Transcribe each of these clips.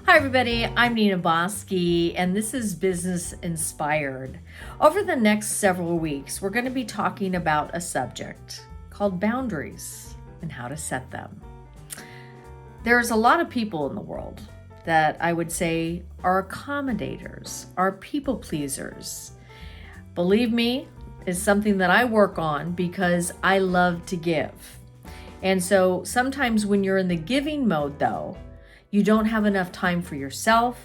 Hi everybody, I'm Nina Boski and this is Business Inspired. Over the next several weeks, we're going to be talking about a subject called boundaries and how to set them. There's a lot of people in the world that I would say are accommodators, are people pleasers. Believe me, it's something that I work on because I love to give. And so sometimes when you're in the giving mode though, you don't have enough time for yourself.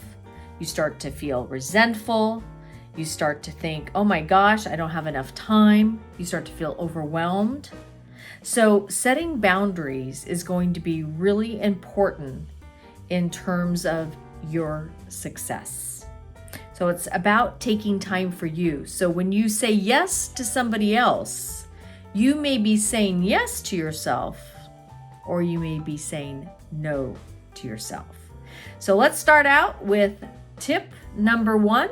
You start to feel resentful. You start to think, oh my gosh, I don't have enough time. You start to feel overwhelmed. So setting boundaries is going to be really important in terms of your success. So it's about taking time for you. So when you say yes to somebody else, you may be saying yes to yourself, or you may be saying no to yourself. So let's start out with tip number 1.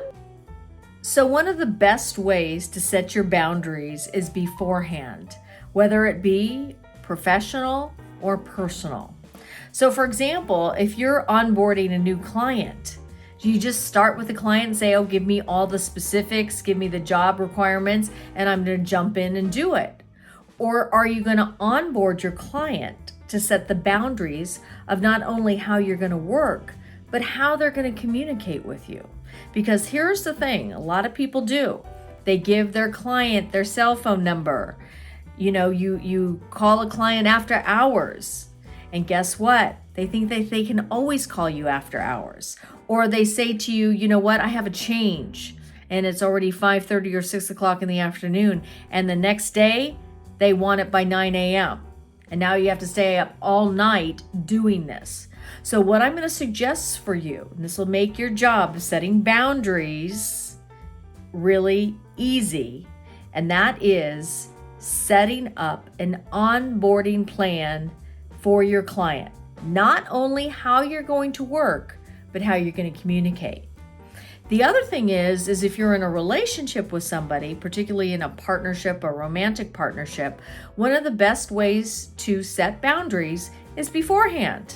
So one of the best ways to set your boundaries is beforehand, whether it be professional or personal. So for example, if you're onboarding a new client, do you just start with the client and say, oh, give me all the specifics, give me the job requirements, and I'm going to jump in and do it? Or are you going to onboard your client to set the boundaries of not only how you're going to work, but how they're going to communicate with you? Because here's the thing, a lot of people do. They give their client their cell phone number. You call a client after hours, and guess what? They think that they can always call you after hours. Or they say to you, you know what, I have a change, and it's already 5:30 or 6 o'clock in the afternoon, and the next day, they want it by 9 a.m. And now you have to stay up all night doing this. So what I'm going to suggest for you, and this will make your job of setting boundaries really easy, and that is setting up an onboarding plan for your client. Not only how you're going to work, but how you're going to communicate. The other thing is if you're in a relationship with somebody, particularly in a partnership, a romantic partnership, one of the best ways to set boundaries is beforehand.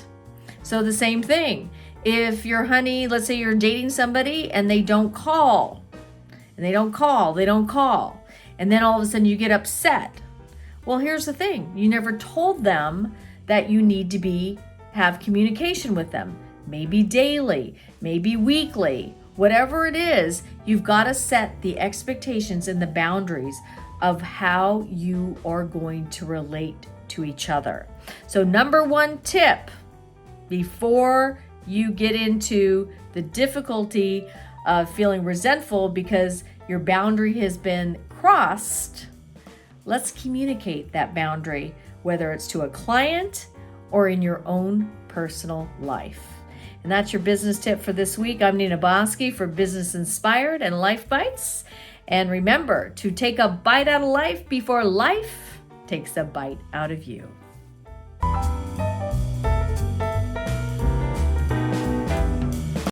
So the same thing, if your honey, let's say you're dating somebody and they don't call, and they don't call, and then all of a sudden you get upset. Well, here's the thing, you never told them that you need to have communication with them, maybe daily, maybe weekly. Whatever it is, you've got to set the expectations and the boundaries of how you are going to relate to each other. So number 1 tip, before you get into the difficulty of feeling resentful because your boundary has been crossed, let's communicate that boundary, whether it's to a client or in your own personal life. And that's your business tip for this week. I'm Nina Boski for Business Inspired and Life Bites. And remember to take a bite out of life before life takes a bite out of you.